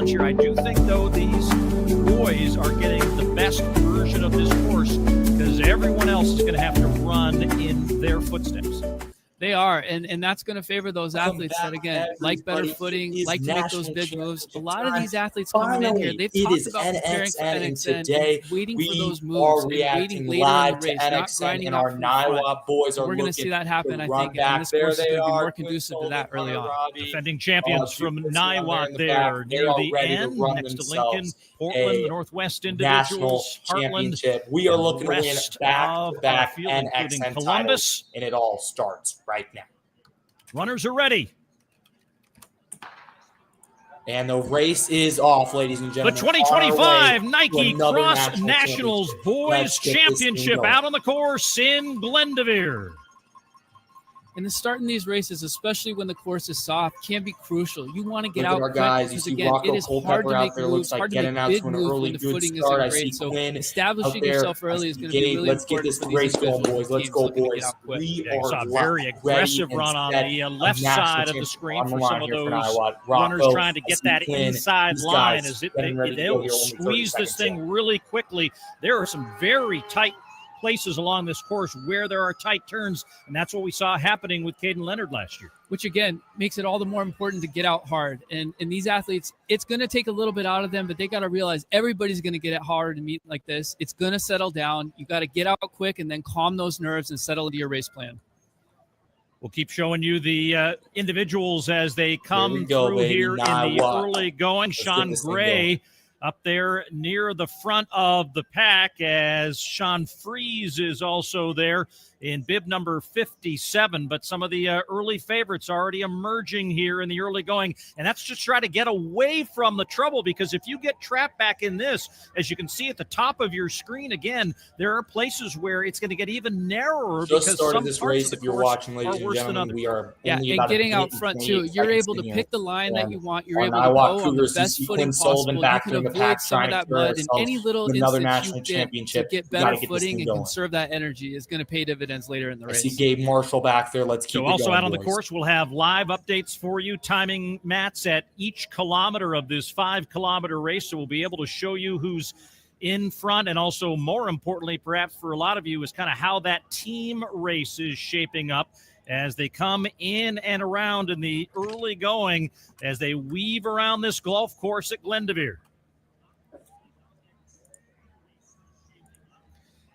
challenge here. I do think, though, these boys are getting the best version of this course because everyone else is going to have to run in their footsteps. They are, and that's going to favor those athletes that, again, like better footing, like to make those big moves. A lot of these athletes coming in here, they've talked about preparing for NXN and waiting for those moves and waiting later in the race, not grinding out from the front. Boys are we're going to see that happen, I think, and this course is going to be more conducive to that early on. Defending champions from Niwot there near the end, next to Lincoln, Portland, the Northwest individuals, championship. We are looking to win back-to-back NXN Columbus, and it all starts right now. Runners are ready. And the race is off, ladies and gentlemen. The 2025 Nike Cross Nationals Boys Championship out on the course in Glendoveer. And the starting these races, especially when the course is soft, can be crucial. You want to get out our guys. because, you see again, Rocco it is hard to make moves, hard to make big moves when the footing isn't great. So establishing yourself early is going to be really important. Let's get this race going, boys. Let's go, boys. We are a very aggressive run on the left side of the screen for some of those runners trying to get that inside line. As they'll squeeze this thing really quickly. There are some very tight places along this course where there are tight turns, and that's what we saw happening with Caden Leonard last year. Which, again, makes it all the more important to get out hard. And these athletes, it's going to take a little bit out of them, but they got to realize everybody's going to get it hard and meet like this. It's going to settle down. You got to get out quick and then calm those nerves and settle into your race plan. We'll keep showing you the individuals as they come through here in the early going. Sean Gray up there near the front of the pack as Sean Fries is also there in bib number 57. But some of the early favorites already emerging here in the early going. And that's just try to get away from the trouble, because if you get trapped back in this, as you can see at the top of your screen, again, there are places where it's going to get even narrower. Just because started this race, if you're watching, ladies and gentlemen, we are and getting out front too. You're able to pick the line that you want. You're able to go on the best footing possible. You can avoid some of that mud, and any little instant you get better footing and conserve that energy is going to pay dividends later in the race. I see Gabe Marshall back there. Let's keep it going, also out on boys. the course, we'll have live updates for you, timing mats at each kilometer of this 5-kilometer race, so we'll be able to show you who's in front, and also, more importantly, perhaps for a lot of you, is kind of how that team race is shaping up as they come in and around in the early going, as they weave around this golf course at Glendoveer.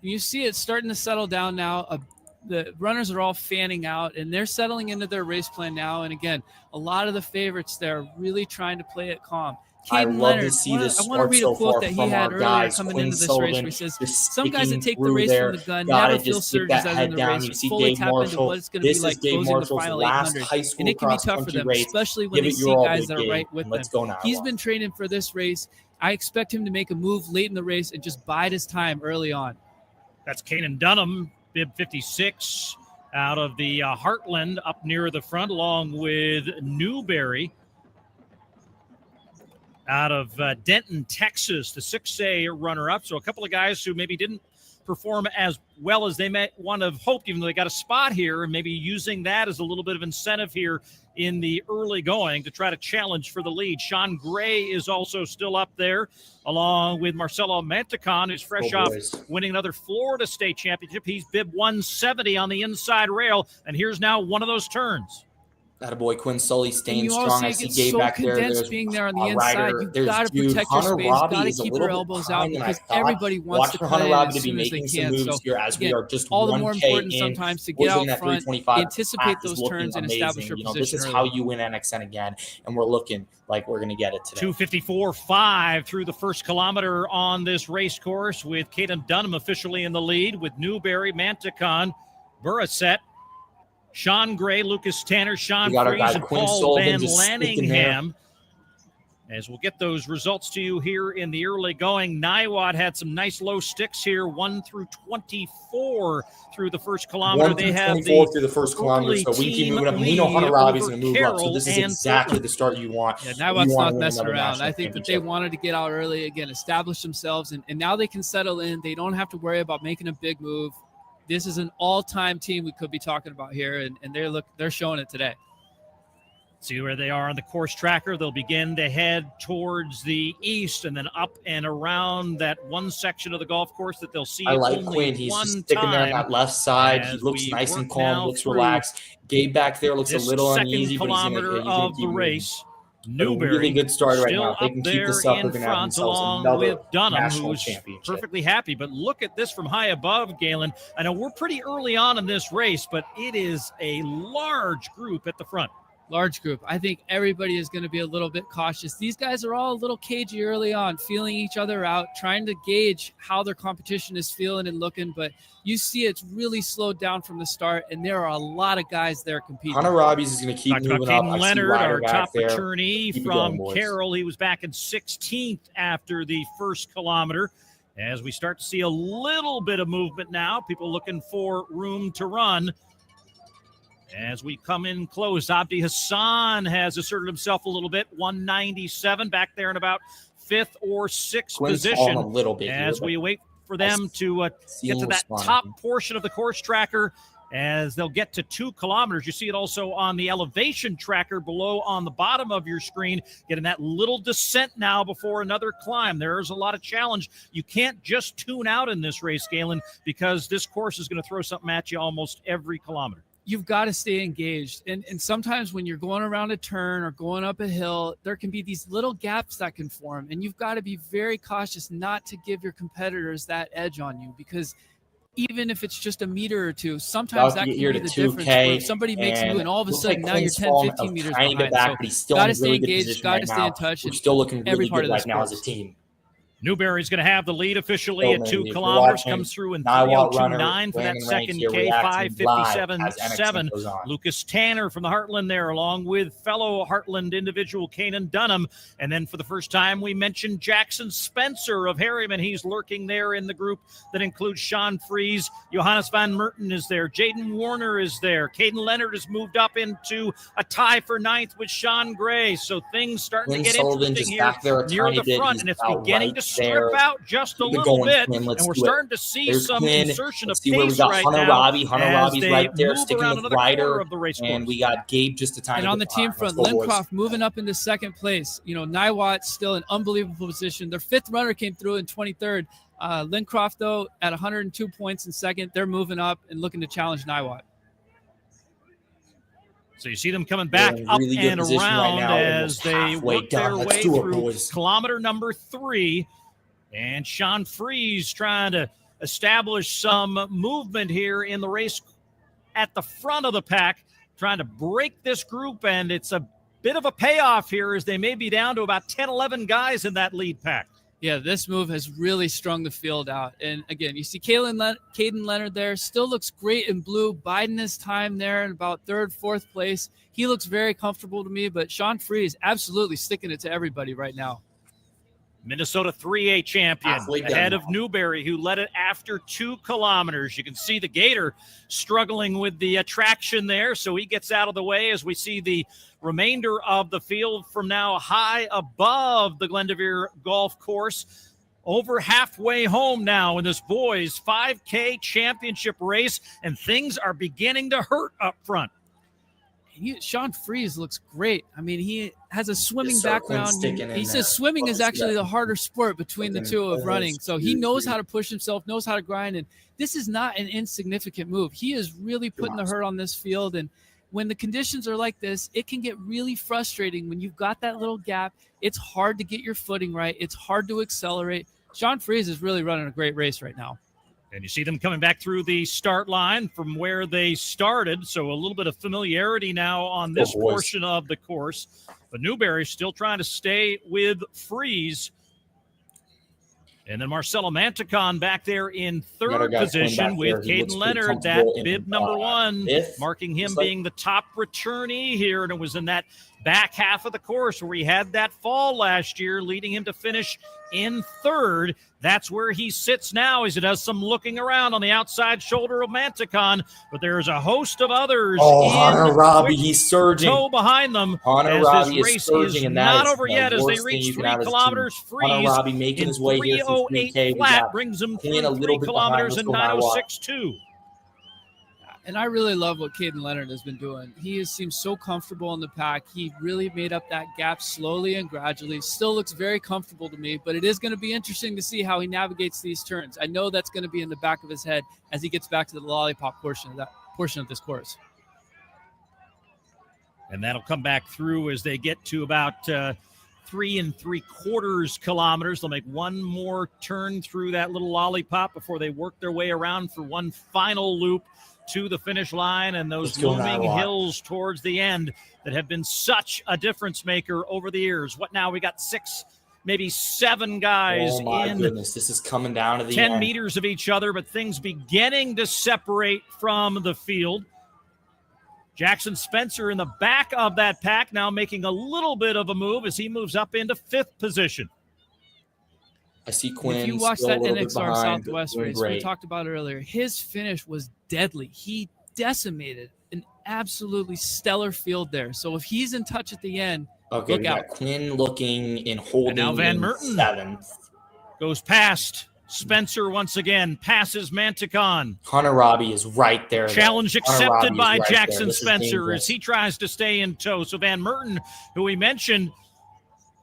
You see it starting to settle down now. The runners are all fanning out, and they're settling into their race plan now. And again, a lot of the favorites there are really trying to play it calm. Caden Leonard, I want to read a quote that he had earlier coming into this race, where he says, some guys that take the race from the gun never feel surges as in the race, fully tap into what it's going to be like closing the final 800. And it can be tough for them, especially when they see guys that are right with them. He's been training for this race. I expect him to make a move late in the race and just bide his time early on. That's Kanan Dunham, bib 56, out of the Heartland up near the front, along with Newberry out of Denton, Texas, the 6A runner-up. So a couple of guys who maybe didn't perform as well as they might want to have hoped, even though they got a spot here, and maybe using that as a little bit of incentive here in the early going to try to challenge for the lead. Sean Gray is also still up there, along with Marcelo Mantecon, who's fresh off winning another Florida State Championship. He's bib 170 on the inside rail, and here's now one of those turns. Attaboy, Quinn Sully staying strong. I see Gabe back there. There's being there on the inside. You've got to protect your space. You've got to keep your elbows out, because everybody wants to cut in as soon as they can. So, again, all the more important sometimes to get out front, anticipate those turns, and establish your position. This is how you win NXN again, and we're looking like we're going to get it today. 2:54.5 through the first kilometer on this race course, with Caden Dunham officially in the lead, with Newberry, Mantecon, Burasett, Sean Gray, Lucas Tanner, Sean Fries, and Paul Van Lanningham. As we'll get those results to you here in the early going. Niwot had some nice low sticks here, 1 through 24 through the first kilometer. 1 through 24 through the first kilometer, so we keep moving up. We know Hunter Robbie's going to move up, so this is exactly the start you want. Yeah, Niwot's not messing around. I think that they wanted to get out early, again, establish themselves, and now they can settle in. They don't have to worry about making a big move. This is an all-time team we could be talking about here, and they're showing it today. See where they are on the course tracker. They'll begin to head towards the east and then up and around that one section of the golf course that they'll see. I like only Quinn. He's one just sticking there on that left side. He looks nice and calm, looks relaxed. Gabe back there looks a little uneasy, but he's going to keep race. Newberry, really good start right now. If they can keep this up, they're going to have themselves another national championship. Perfectly happy, but look at this from high above, Galen. I know we're pretty early on in this race, but it is a large group at the front. Large group. I think everybody is going to be a little bit cautious. These guys are all a little cagey early on, feeling each other out, trying to gauge how their competition is feeling and looking. But you see it's really slowed down from the start, and there are a lot of guys there competing. Hunter Robbins is going to keep moving up. Caden Leonard, our top attorney from Carroll. He was back in 16th after the first kilometer. As we start to see a little bit of movement now, people looking for room to run. As we come in close, Abdi Hassan has asserted himself a little bit, 197, back there in about 5th or 6th position. A little bit as we wait for them to get to that top portion of the course tracker, as they'll get to 2 kilometers. You see it also on the elevation tracker below on the bottom of your screen, getting that little descent now before another climb. There's a lot of challenge. You can't just tune out in this race, Galen, because this course is going to throw something at you almost every kilometer. You've got to stay engaged. And sometimes when you're going around a turn or going up a hill, there can be these little gaps that can form. And you've got to be very cautious not to give your competitors that edge on you, because even if it's just a meter or two, sometimes that can be the difference. If somebody makes a move and all of a sudden now you're 10, 15 meters behind. So got to stay engaged, got to stay in touch. We're still looking really good right now as a team. Newberry's going to have the lead officially at 2 kilometers. Comes through in 3:02.9 for that second K, 5:57.7. Lucas Tanner from the Heartland there, along with fellow Heartland individual Kanan Dunham. And then for the first time, we mentioned Jackson Spencer of Harriman. He's lurking there in the group that includes Sean Fries. Johannes Van Merten is there. Jaden Warner is there. Caden Leonard has moved up into a tie for 9th with Sean Gray. So things starting to get interesting here near the front. And it's beginning to strip out just a little bit, and we're starting to see some insertion of pace right now. Hunter Robbie's right there, sticking with Ryder, and we got Gabe just a tiny bit. And on the team front, Lincroft moving up into 2nd place. You know, Niwot still in unbelievable position. Their 5th runner came through in 23rd. Lincroft, though, at 102 points in 2nd. They're moving up and looking to challenge Niwot. So you see them coming back up and around as they work their way through kilometer number 3. And Sean Fries trying to establish some movement here in the race at the front of the pack, trying to break this group. And it's a bit of a payoff here as they may be down to about 10, 11 guys in that lead pack. Yeah, this move has really strung the field out. And again, you see Caden Leonard there, still looks great in blue, biding his time there in about 3rd, 4th place. He looks very comfortable to me, but Sean Fries absolutely sticking it to everybody right now. Minnesota 3A champion ahead of Newberry, who led it after 2 kilometers. You can see the Gator struggling with the traction there, so he gets out of the way as we see the remainder of the field from now high above the Glendevere Golf Course. Over halfway home now in this boys 5K championship race, and things are beginning to hurt up front. Sean Fries looks great. I mean, he has a swimming background. He says swimming is actually the harder sport between the two of running. So he knows how to push himself, knows how to grind. And this is not an insignificant move. He is really putting the hurt on this field. And when the conditions are like this, it can get really frustrating when you've got that little gap. It's hard to get your footing right. It's hard to accelerate. Sean Fries is really running a great race right now. And you see them coming back through the start line from where they started. So a little bit of familiarity now on this portion of the course. But Newberry still trying to stay with Fries. And then Marcelo Manticon back there in 3rd position with Caden Leonard, that bib number 1, marking him being the top returnee here. And it was in that back half of the course where he had that fall last year, leading him to finish in 3rd. That's where he sits now as he does some looking around on the outside shoulder of Manticon. But there's a host of others. Hunter Robbie, he's surging. Behind them. Hunter Robbie is surging, and not over yet as they reach 3 kilometers. Fries Hunter Robbie making his way here through 3K. Flat brings him through 3 kilometers in 9:06.2. And I really love what Caden Leonard has been doing. He seems so comfortable in the pack. He really made up that gap slowly and gradually. Still looks very comfortable to me, but it is going to be interesting to see how he navigates these turns. I know that's going to be in the back of his head as he gets back to the lollipop portion of this course. And that'll come back through as they get to about 3 3/4 kilometers. They'll make one more turn through that little lollipop before they work their way around for one final loop to the finish line, and those looming hills towards the end that have been such a difference maker over the years. What now? We got 6, maybe 7 guys oh my in goodness, this is coming down to the 10 end. meters of each other, but things beginning to separate from the field. Jackson Spencer in the back of that pack now making a little bit of a move as he moves up into 5th position. I see Quinn. If you watch that NXR Southwest race we talked about earlier, his finish was deadly. He decimated an absolutely stellar field there. So if he's in touch at the end, okay, look out. got Quinn looking and holding. And now Van Merten 7th. Goes past Spencer once again, passes Manticon. Hunter Robbie is right there. Challenge accepted by Jackson Spencer as he tries to stay in tow. So Van Merten, who we mentioned,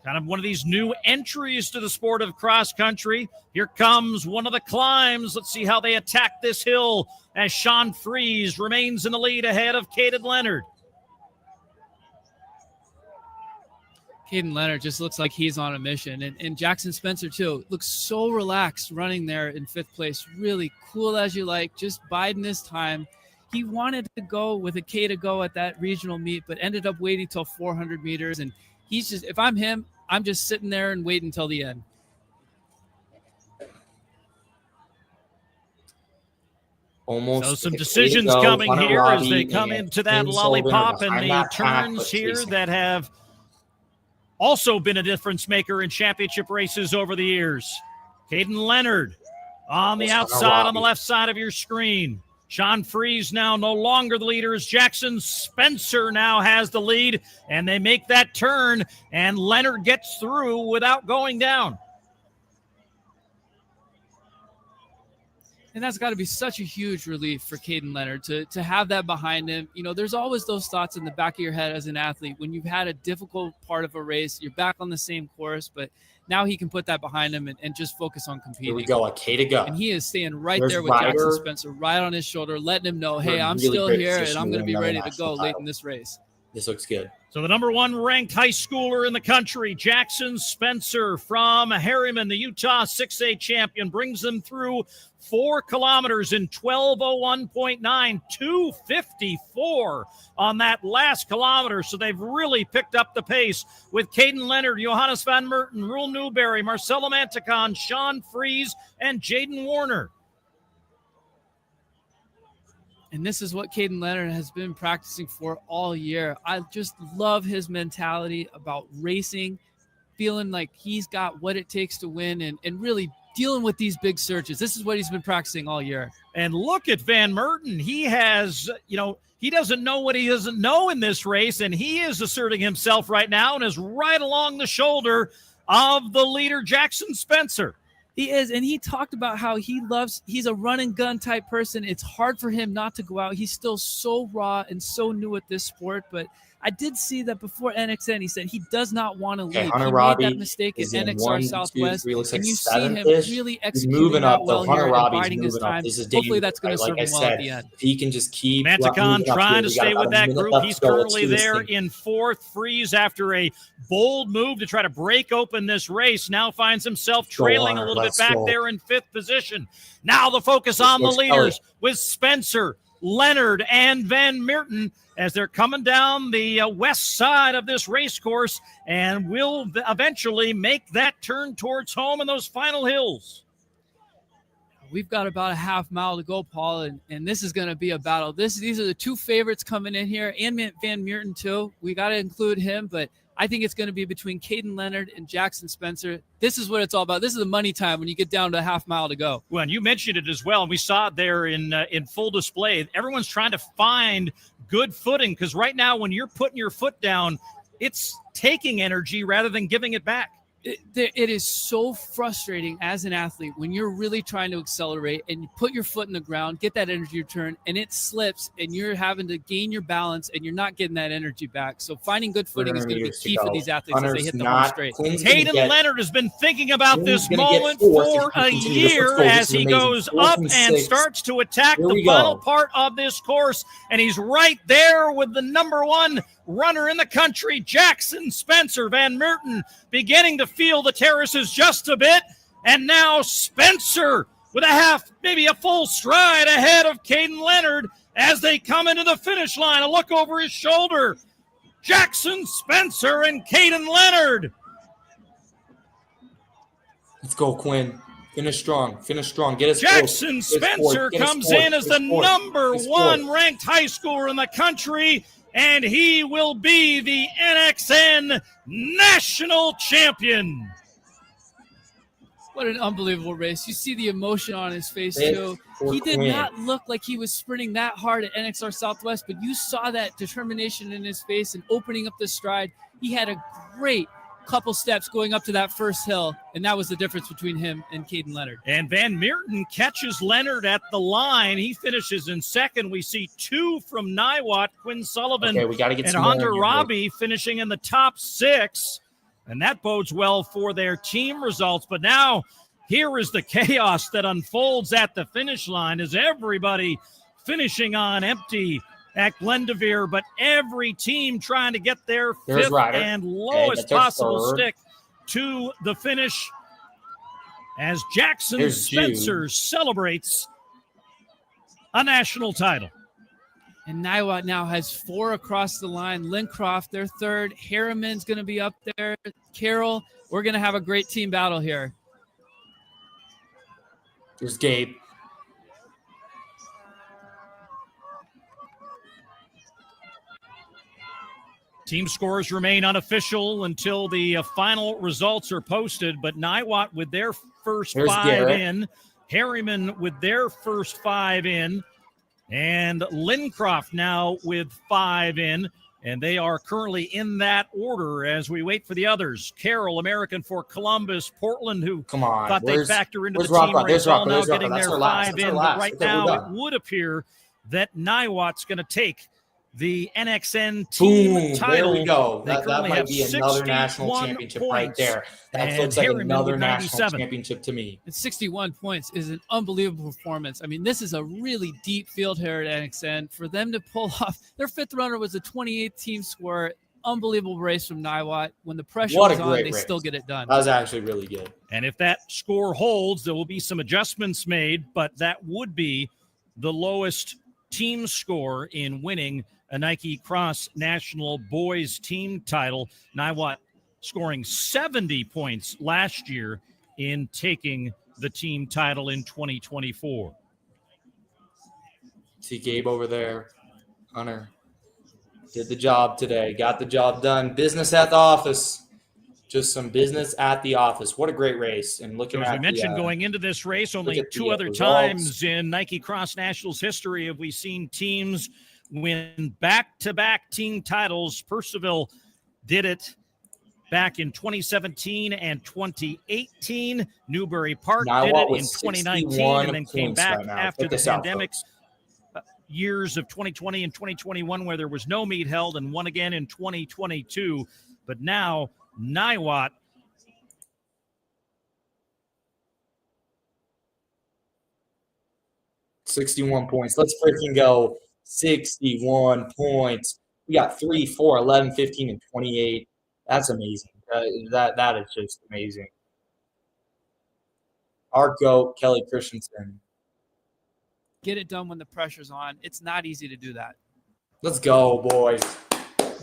kind of one of these new entries to the sport of cross country. Here comes one of the climbs. Let's see how they attack this hill as Sean Fries remains in the lead ahead of Caden Leonard. Caden Leonard just looks like he's on a mission. And Jackson Spencer, too, looks so relaxed running there in 5th place. Really cool as you like, just biding his time. He wanted to go with a K to go at that regional meet, but ended up waiting till 400 meters. And he's just, if I'm him, I'm just sitting there and waiting until the end. Almost. So some decisions coming here as they come into that lollipop and the turns here that have also been a difference maker in championship races over the years. Caden Leonard on the outside on the left side of your screen. Sean Fries now no longer the leader as Jackson Spencer now has the lead, and they make that turn, and Leonard gets through without going down. And that's got to be such a huge relief for Caden Leonard to have that behind him. You know, there's always those thoughts in the back of your head as an athlete when you've had a difficult part of a race, you're back on the same course, but now he can put that behind him and just focus on competing. Here we go, a K to go. And he is staying right there with Jackson Spencer, right on his shoulder, letting him know, hey, I'm still here and I'm going to be ready to go late in this race. This looks good. So the number 1 ranked high schooler in the country, Jackson Spencer from Harriman, the Utah 6A champion, brings them through 4 kilometers in 12:01.9, 2:54 on that last kilometer. So they've really picked up the pace with Caden Leonard, Johannes Van Merten, Rule Newberry, Marcelo Manticon, Sean Fries, and Jaden Warner. And this is what Caden Leonard has been practicing for all year. I just love his mentality about racing, feeling like he's got what it takes to win and really dealing with these big surges. This is what he's been practicing all year. And look at Van Merten. He has, he doesn't know what he doesn't know in this race, and he is asserting himself right now and is right along the shoulder of the leader, Jackson Spencer. He is, and he talked about how he's a run and gun type person. It's hard for him not to go out. He's still so raw and so new at this sport, but I did see that before NXN, he said he does not want to leave. Hunter he Robbie made that mistake in NXR Southwest, and you see him really moving executing up, that well Hunter here and biding Robbie's his time. This is Hopefully that's going to serve him well at the end. If he can just keep Manticon trying to stay with that group. He's currently there in 4th. Fries, after a bold move to try to break open this race, now finds himself trailing a little bit back there in 5th position. Now the focus on the leaders with Spencer, Leonard, and Van Merten as they're coming down the west side of this race course and will eventually make that turn towards home in those final hills. We've got about a half mile to go, Paul, and this is going to be a battle. These are the 2 favorites coming in here, and Van Merten too. We got to include him, but I think it's going to be between Caden Leonard and Jackson Spencer. This is what it's all about. This is the money time when you get down to a half mile to go. Well, and you mentioned it as well, and we saw it there in full display. Everyone's trying to find good footing because right now when you're putting your foot down, it's taking energy rather than giving it back. It is so frustrating as an athlete when you're really trying to accelerate and you put your foot in the ground, get that energy return, and it slips and you're having to gain your balance and you're not getting that energy back. So finding good footing is going to be key for these athletes as they hit the home straight. Hayden Leonard has been thinking about this moment for a year as he goes up and starts to attack the final part of this course. And he's right there with the number one runner in the country, Jackson Spencer. Van Merton beginning to feel the terraces just a bit. And now Spencer with a half, maybe a full stride ahead of Caden Leonard as they come into the finish line. A look over his shoulder. Jackson Spencer and Caden Leonard. Let's go, Quinn. Finish strong. Finish strong. Get us Jackson Spencer comes in as the number one ranked high schooler in the country, and he will be the NXN national champion. What an unbelievable race. You see the emotion on his face, too. He did not look like he was sprinting that hard at NXR Southwest, but you saw that determination in his face and opening up the stride. He had a great couple steps going up to that first hill, and that was the difference between him and Caden Leonard. And Van Merton catches Leonard at the line. He finishes in second. We see two from Niwot, Quinn Sullivan and Hunter Robbie finishing in the top six. And that bodes well for their team results. But now here is the chaos that unfolds at the finish line as everybody finishing on empty at Glendevere, but every team trying to get their fifth and lowest possible stick to the finish as Jackson Spencer celebrates a national title. And Niwot now has 4 across the line. Lincroft, their third. Harriman's going to be up there. Carroll, we're going to have a great team battle here. There's Gabe. Team scores remain unofficial until the final results are posted, but Niwot with their first 5 in, Harriman with their first 5 in, and Lincroft now with 5 in, and they are currently in that order as we wait for the others. Carroll, American for Columbus, Portland, who thought they'd factor into the team race, all now getting their 5 in, but right now it would appear that Niwot's going to take the NXN team title. There we go. That might be another national championship right there. That looks like another national championship to me. And 61 points is an unbelievable performance. I mean, this is a really deep field here at NXN. For them to pull off, their fifth runner was a 28th team score. Unbelievable race from Niwot. When the pressure was on, they still get it done. That was actually really good. And if that score holds, there will be some adjustments made, but that would be the lowest team score in winning a Nike Cross National Boys team title. Niwot scoring 70 points last year in taking the team title in 2024. See Gabe over there. Hunter did the job today. Got the job done. Business at the office. Just some business at the office. What a great race. And looking at as we mentioned, going into this race, only 2 other times in Nike Cross Nationals history have we seen teams win back-to-back team titles. Percival did it back in 2017 and 2018. Newbury Park did it in 2019 and then came back after the pandemic years of 2020 and 2021 where there was no meet held, and won again in 2022. But now Niwot 61 points. Let's freaking go. 61 points. We got 3, 4, 11, 15, and 28. That's amazing. That is just amazing. Our GOAT, Kelly Christensen. Get it done when the pressure's on. It's not easy to do that. Let's go, boys.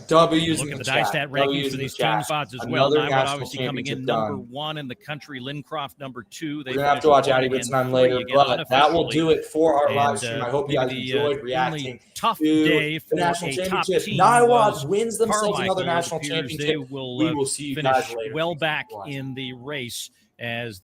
W's look at the dice stat rankings for these team spots as well. Niwot obviously coming in number 1 in the country. Lincroft number 2. We're going to have to watch Addie Ritzenheim later, but that will do it for our live stream. I hope you guys enjoyed reacting tough to day for the national championship. Team Niwot wins themselves another national championship. We will see you guys later. Well back in the race as